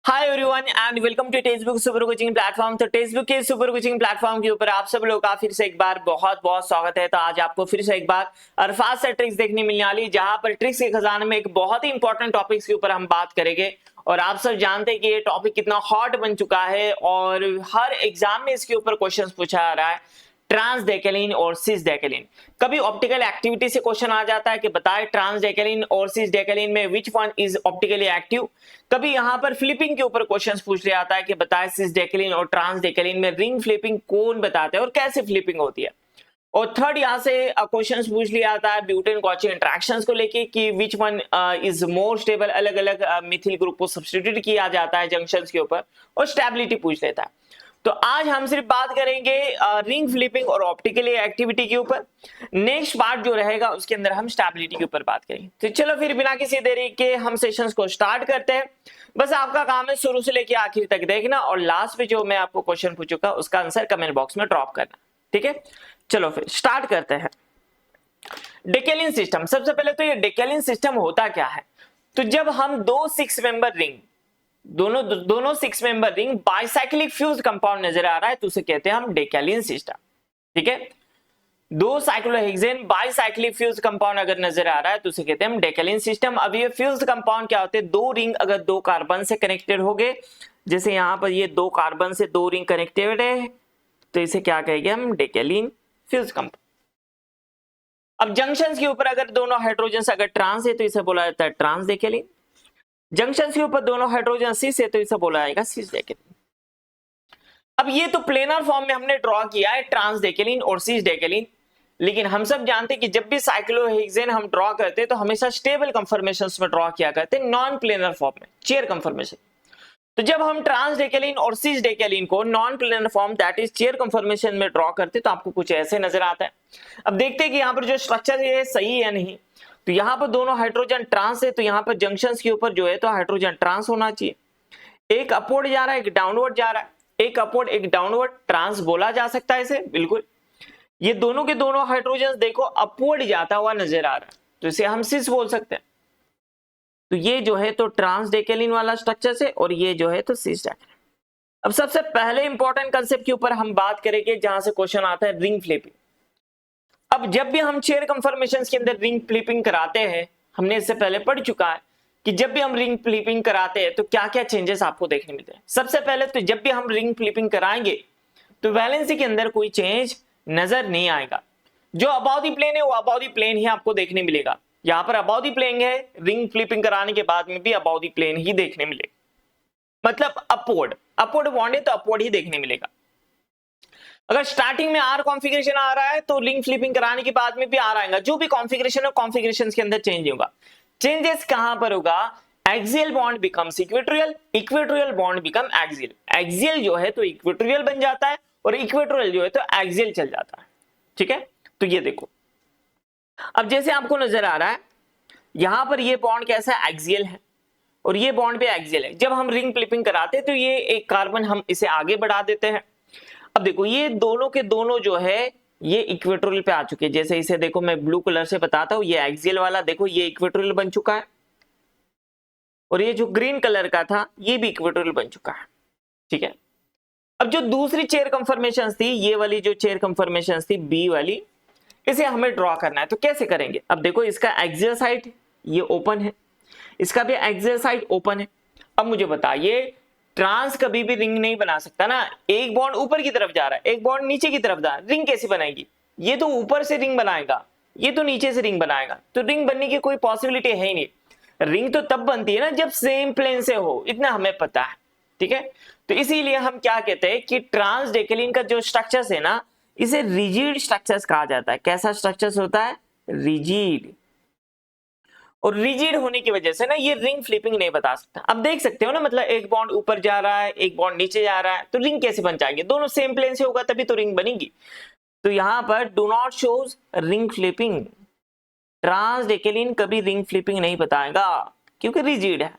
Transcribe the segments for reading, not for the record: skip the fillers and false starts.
Hi everyone and welcome to text book super coaching platform. तो text book के super coaching platform के ऊपर आप सब लोग का फिर से एक बार बहुत बहुत स्वागत है। तो आज आपको फिर से एक बार अल्फाज से ट्रिक्स देखने मिलने वाली, जहां पर ट्रिक्स के खजाने में एक बहुत ही इंपॉर्टेंट टॉपिक्स के ऊपर हम बात करेंगे। और आप सब जानते हैं कि ये टॉपिक कितना हॉट बन चुका है और हर एग्जाम में इसके ऊपर क्वेश्चन पूछा जा रहा है, ट्रांसडेकेलिन और सिसडेकेलिन। कभी ऑप्टिकल एक्टिविटी से क्वेश्चन आ जाता है कि बताए ट्रांसडेकेलिन और सिसडेकेलिन में which one is optically active. कभी यहां पर फ्लिपिंग के ऊपर क्वेश्चन पूछ लिया जाता है कि बताए सिसडेकेलिन और ट्रांसडेकेलिन में रिंग फ्लिपिंग कौन बताते हैं और कैसे फ्लिपिंग होती है। और थर्ड यहां से क्वेश्चन पूछ लिया जाता है ब्यूटेन कॉची इंटरेक्शंस को लेके कि which one is more stable. अलग अलग मिथिल ग्रुप को सब्स्टिट्यूट किया जाता है जंक्शंस के ऊपर और स्टेबिलिटी पूछ लेता है। तो आज हम सिर्फ बात करेंगे रिंग फ्लिपिंग और ऑप्टिकली एक्टिविटी के ऊपर। नेक्स्ट पार्ट जो रहेगा उसके अंदर हम स्टेबिलिटी के ऊपर बात करेंगे। तो चलो फिर बिना किसी देरी के हम सेशंस को स्टार्ट करते हैं। बस आपका काम है शुरू से लेके आखिर तक देखना और लास्ट में जो मैं आपको क्वेश्चन पूछूंगा उसका आंसर कमेंट बॉक्स में ड्रॉप करना। ठीक है, चलो फिर स्टार्ट करते हैं। डेकेलिन सिस्टम, सबसे पहले तो ये डेकेलिन सिस्टम होता क्या है। तो जब हम दो 6 मेंबर रिंग दोनों 6 member ring bicyclic fuse compound नजर आ रहा है तो उसे कहते हैं हम डेकेलिन सिस्टम। ठीक है, दो साइक्लोहेक्सेन बाइसाइक्लिक फ्यूज कंपाउंड अगर नजर आ रहा है तो उसे कहते हैं हम डेकेलिन सिस्टम। अब ये फ्यूज कंपाउंड क्या होते हैं, दो रिंग अगर दो कार्बन से कनेक्टेड हो गए, जैसे यहां पर ये दो कार्बन से दो रिंग कनेक्टेड है तो इसे क्या कहेंगे हम, डेकेलिन फ्यूज कंपाउंड। अब जंक्शंस के ऊपर अगर दोनों हाइड्रोजन अगर ट्रांस है तो इसे बोला जाता है ट्रांस डेकेलिन। जंक्शन के ऊपर दोनों हाइड्रोजन सिस है तो इसे बोला जाएगा सिस डेकेलिन। अब ये तो प्लेनर फॉर्म में हमने ड्रॉ किया है ट्रांस डेकेलिन और सिस डेकेलिन, लेकिन हम सब जानते हैं कि जब भी साइक्लोहेक्सेन हम ड्रॉ करते हैं तो हमेशा स्टेबल कंफर्मेशंस में ड्रॉ किया करते हैं, नॉन प्लेनर फॉर्म में, चेयर कंफर्मेशन। तो जब हम ट्रांस डेकेलिन और सिस डेकेलिन को non planar form that is chair confirmation में ड्रॉ करते तो आपको कुछ ऐसे नजर आता है। अब देखते हैं कि यहाँ पर जो स्ट्रक्चर है सही है या नहीं। तो यहाँ पर दोनों हाइड्रोजन ट्रांस है तो यहाँ पर जंक्शंस के ऊपर जो है तो हाइड्रोजन ट्रांस होना चाहिए। एक अपवर्ड जा रहा है एक डाउनवर्ड जा रहा है, एक अपवर्ड एक डाउनवर्ड, ट्रांस बोला जा सकता है इसे, बिल्कुल। ये दोनों के दोनों हाइड्रोजन देखो अपवर्ड जाता हुआ नजर आ रहा है तो इसे हम सिस बोल सकते हैं। तो ये जो है तो ट्रांस डेकेलिन वाला स्ट्रक्चर है और ये जो है तो सिस डेकेलिन। अब सबसे पहले इंपॉर्टेंट कंसेप्ट के ऊपर हम बात करेंगे जहां से क्वेश्चन आता है रिंग फ्लिपिंग। अब जब भी हम चेयर कंफर्मेशंस के अंदर रिंग फ्लिपिंग कराते हैं, हमने इससे पहले पढ़ चुका है कि जब भी हम रिंग फ्लिपिंग कराते हैं तो क्या क्या चेंजेस आपको देखने मिलते हैं। सबसे पहले तो जब भी हम रिंग फ्लिपिंग कराएंगे तो वैलेंसी के अंदर कोई चेंज नजर नहीं आएगा। जो अबाउट द प्लेन है वो अबाउट द प्लेन ही आपको देखने मिलेगा। यहाँ पर अबाउट द प्लेन है, रिंग फ्लिपिंग कराने के बाद में भी अबाउट द प्लेन ही देखने मिलेगा, मतलब अपवर्ड बॉन्ड है तो अपवर्ड ही देखने मिलेगा। अगर स्टार्टिंग में आर कॉन्फ़िगरेशन आ रहा है तो रिंग फ्लिपिंग कराने के बाद में भी आर आएगा। जो भी कॉन्फ़िगरेशन है कॉन्फ़िगरेशंस के अंदर चेंज होगा। चेंजेस कहां पर होगा, axial bond becomes equatorial, equatorial bond become axial. Axial जो है तो इक्वेटोरियल बन जाता है और इक्वेटोरियल जो है तो एक्सियल चल जाता है। ठीक है, तो ये देखो अब जैसे आपको नजर आ रहा है यहां पर ये बॉन्ड कैसा है, एक्सियल है और ये बॉन्ड भी एक्सियल है। जब हम रिंग फ्लिपिंग कराते हैं तो ये एक कार्बन हम इसे आगे बढ़ा देते हैं। अब देखो ये दोनों के दोनों जो है ये इक्वेटोरियल पे आ चुके हैं। जैसे इसे देखो मैं ब्लू कलर से बताता हूं, ये एक्सियल वाला देखो ये इक्वेटोरियल बन चुका है और ये जो ग्रीन कलर का था ये भी इक्वेटोरियल बन चुका है। ठीक है, अब जो दूसरी चेयर कंफर्मेशन थी, ये वाली जो चेयर कंफर्मेशन थी बी वाली, इसे हमें ड्रॉ करना है। तो कैसे करेंगे, अब देखो इसका एक्सियल साइड ये ओपन है, इसका भी एक्सियल साइड ओपन है। अब मुझे बताइए ट्रांस कभी भी रिंग नहीं बना सकता ना, एक बॉन्ड ऊपर की तरफ जा रहा है एक बॉन्ड नीचे की तरफ जा रहा है, रिंग कैसे बनाएगी। ये तो ऊपर से रिंग बनाएगा, ये तो नीचे से रिंग बनाएगा, तो रिंग बनने की कोई पॉसिबिलिटी है ही नहीं। रिंग तो तब बनती है ना जब सेम प्लेन से हो, इतना हमें पता है। ठीक है, तो इसीलिए हम क्या कहते हैं कि ट्रांस डेकेलिन का जो स्ट्रक्चर्स है ना इसे रिजिड स्ट्रक्चर्स कहा जाता है। कैसा स्ट्रक्चर्स होता है, रिजिड। और रिजिड होने की वजह से ना ये रिंग फ्लिपिंग नहीं बता सकता। अब देख सकते हो ना, मतलब एक बॉन्ड ऊपर जा रहा है एक बॉन्ड नीचे जा रहा है तो रिंग कैसे बन जाएगी, दोनों सेम प्लेन से होगा तभी तो रिंग बनेगी। तो यहां पर do not shows ring flipping, trans decalin कभी रिंग फ्लिपिंग नहीं बताएगा क्योंकि रिजिड है।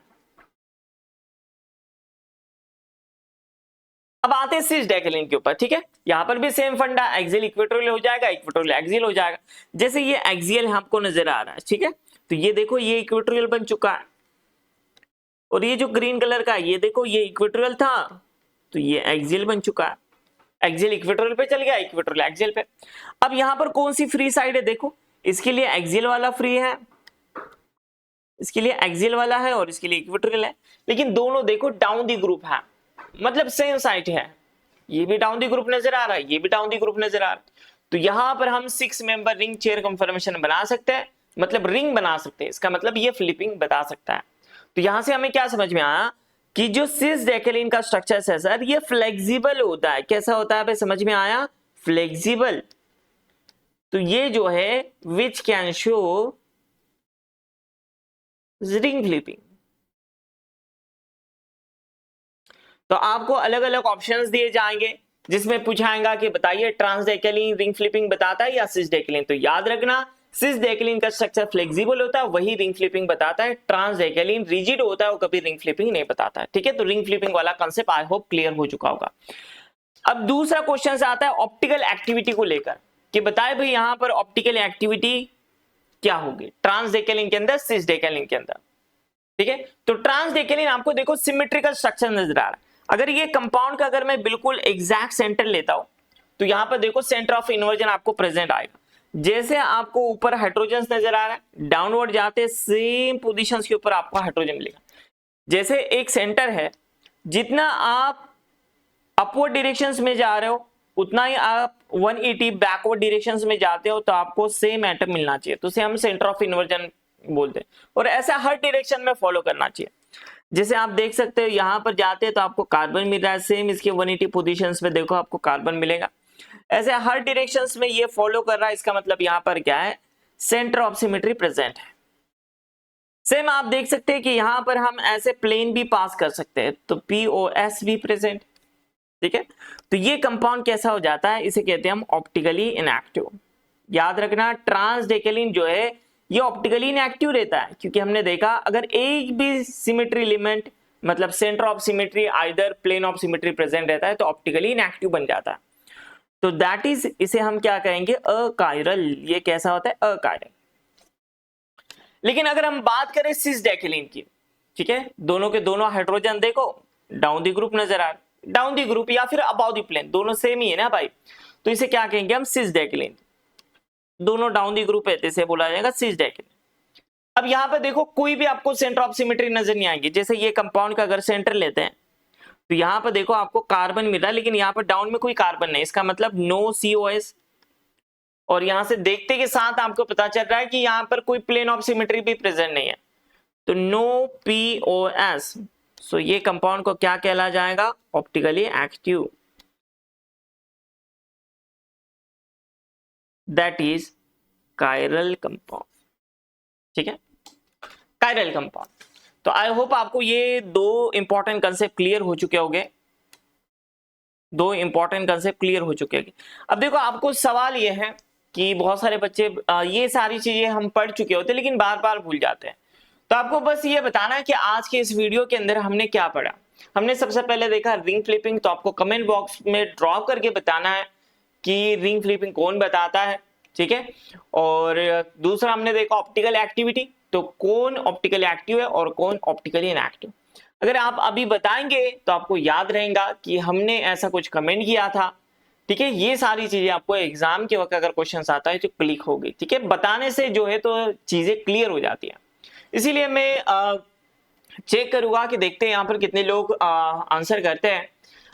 अब आते हैं सिस डेकेलिन के ऊपर। ठीक है, यहां पर भी सेम फंडा, एक्सियल इक्वेटोरियल हो जाएगा, इक्वेटोरियल एक्सियल हो जाएगा। जैसे ये एक्सियल हमको नजर आ रहा है, ठीक है, तो ये देखो ये इक्वेटोरियल बन चुका है और ये जो ग्रीन कलर का ये देखो ये इक्वेटोरियल था तो ये एक्सियल बन चुका है, एक्सियल इक्वेटोरियल पे चल गया, इक्वेटोरियल एक्सियल पे। अब यहां पर कौन सी फ्री साइड है, देखो इसके लिए एक्सियल वाला फ्री है, इसके लिए एक्सियल वाला है और इसके लिए इक्वेटोरियल है, लेकिन दोनों देखो डाउन दी ग्रुप है, मतलब सेम साइड है, ये भी डाउन दी ग्रुप नजर आ रहा है, ये भी डाउन दी ग्रुप नजर आ रहा है। तो यहां पर हम 6 मेंबर रिंग चेयर कंफर्मेशन बना सकते हैं, मतलब रिंग बना सकते हैं, इसका मतलब ये फ्लिपिंग बता सकता है। तो यहां से हमें क्या समझ में आया कि जो सिस डेकेलिन का स्ट्रक्चर है सर ये फ्लेक्सिबल होता है। कैसा होता है, समझ में आया, फ्लेक्सिबल। तो ये जो है which can show ring flipping. तो आपको अलग अलग ऑप्शंस दिए जाएंगे जिसमें पूछाएगा कि बताइए ट्रांसडेकेलिन रिंग फ्लिपिंग बताता है या सिसडेकेलिन। तो याद रखना सिसडेकेलिन का स्ट्रक्चर फ्लेक्सिबल होता है, वही रिंग फ्लिपिंग बताता है। ट्रांसडेकेलिन रिजिड होता है, वो कभी रिंग फ्लिपिंग नहीं बताता है। ठीक है, तो रिंग फ्लिपिंग वाला कांसेप्ट आई होप क्लियर हो चुका होगा। अब दूसरा क्वेश्चन आता है ऑप्टिकल एक्टिविटी को लेकर कि बताए भाई यहां पर ऑप्टिकल एक्टिविटी क्या होगी ट्रांसडेकेलिन के अंदर, सिसडेकेलिन के अंदर। ठीक है, तो ट्रांसडेकेलिन आपको देखो सिमेट्रिकल स्ट्रक्चर नजर आ रहा है। अगर ये कंपाउंड का अगर मैं बिल्कुल एग्जैक्ट सेंटर लेता हूं तो यहां पर देखो सेंटर ऑफ इन्वर्जन आपको प्रेजेंट आएगा। जैसे आपको ऊपर हाइड्रोजन नजर आ रहा है, डाउनवर्ड जाते सेम पोजीशंस के ऊपर आपको हाइड्रोजन मिलेगा। जैसे एक सेंटर है, जितना आप अपवर्ड डायरेक्शंस में जा रहे हो उतना ही आप 180 बैकवर्ड डायरेक्शंस में जाते हो तो आपको सेम एटम मिलना चाहिए, तो उसे हम सेंटर ऑफ इन्वर्जन बोलते हैं। और ऐसा हर डायरेक्शन में फॉलो करना चाहिए। जैसे आप देख सकते हो यहां पर जाते हैं तो आपको कार्बन मिल रहा है, सेम इसके 180 पोजीशंस में देखो आपको कार्बन मिलेगा। ऐसे हर डायरेक्शंस में ये फॉलो कर रहा है, इसका मतलब यहां पर क्या है, सेंटर ऑफ सिमेट्री प्रेजेंट है। सेम आप देख सकते हैं कि यहां पर हम ऐसे प्लेन भी पास कर सकते हैं, तो POS भी प्रेजेंट। ठीक है, तो ये कंपाउंड कैसा हो जाता है, इसे कहते हैं हम ऑप्टिकली इनएक्टिव। याद रखना ट्रांसडेकेलिन जो है ये ऑप्टिकली इनएक्टिव रहता है, क्योंकि हमने देखा अगर एक भी सिमेट्री एलिमेंट मतलब centre of symmetry either plane of symmetry present रहता है तो ऑप्टिकली इनएक्टिव बन जाता है। तो दैट इज, इसे हम क्या कहेंगे, अकायरल। ये कैसा होता है, अकायरल। लेकिन अगर हम बात करें सिसडेकेलिन की, ठीक है, दोनों के दोनों हाइड्रोजन देखो डाउन दी ग्रुप नजर आ रहा है, डाउन दी ग्रुप या फिर अबाउट दी प्लेन, दोनों सेम ही है ना भाई, तो इसे क्या कहेंगे हम, सिसडेकेलिन। दोनों डाउन दी ग्रुप है, इसे बोला जाएगा सिसडेकेलिन। अब यहां पर देखो कोई भी आपको सेंटर ऑफ सिमेट्री नजर नहीं आएगी। जैसे ये कंपाउंड का अगर सेंटर लेते हैं तो यहां पर देखो आपको कार्बन मिल रहा है, लेकिन यहां पर डाउन में कोई कार्बन नहीं, इसका मतलब नो COS। और यहां से देखते के साथ आपको पता चल रहा है कि यहां पर कोई प्लेन ऑफ सिमेट्री भी प्रेजेंट नहीं है, तो नो POS। सो ये कंपाउंड को क्या कहला जाएगा, optically active. That is chiral compound. ठीक है, कायरल कंपाउंड। तो आई होप आपको ये दो इंपॉर्टेंट कंसेप्ट क्लियर हो चुके होंगे, दो इंपॉर्टेंट कंसेप्ट क्लियर हो चुके होंगे। अब देखो आपको सवाल ये है कि बहुत सारे बच्चे ये सारी चीजें हम पढ़ चुके होते लेकिन बार बार भूल जाते हैं। तो आपको बस ये बताना है कि आज के इस वीडियो के अंदर हमने क्या पढ़ा। हमने सबसे पहले देखा रिंग फ्लिपिंग, तो आपको कमेंट बॉक्स में ड्रॉप करके बताना है कि रिंग फ्लिपिंग कौन बताता है। ठीक है, और दूसरा हमने देखा ऑप्टिकल एक्टिविटी, तो कौन ऑप्टिकल एक्टिव है और कौन ऑप्टिकली इनएक्टिव। अगर आप अभी बताएंगे तो आपको याद रहेगा कि हमने ऐसा कुछ कमेंट किया था। ठीक है, ये सारी चीजें आपको एग्जाम के वक्त अगर क्वेश्चंस आता है तो क्लिक होगी। ठीक है, बताने से जो है तो चीजें क्लियर हो जाती है। इसीलिए मैं चेक करूंगा कि देखते हैं यहाँ पर कितने लोग आंसर करते हैं।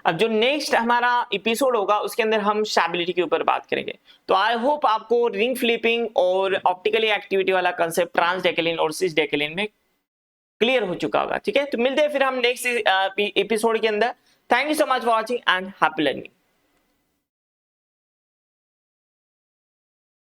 अब जो नेक्स्ट हमारा एपिसोड होगा उसके अंदर हम स्टेबिलिटी के ऊपर बात करेंगे। तो आई होप आपको रिंग फ्लिपिंग और ऑप्टिकली एक्टिविटी वाला कंसेप्ट ट्रांसडेकेलिन और सिसडेकेलिन में क्लियर हो चुका होगा। ठीक है, तो मिलते हैं फिर हम नेक्स्ट एपिसोड के अंदर। Thank you so much for watching and happy learning.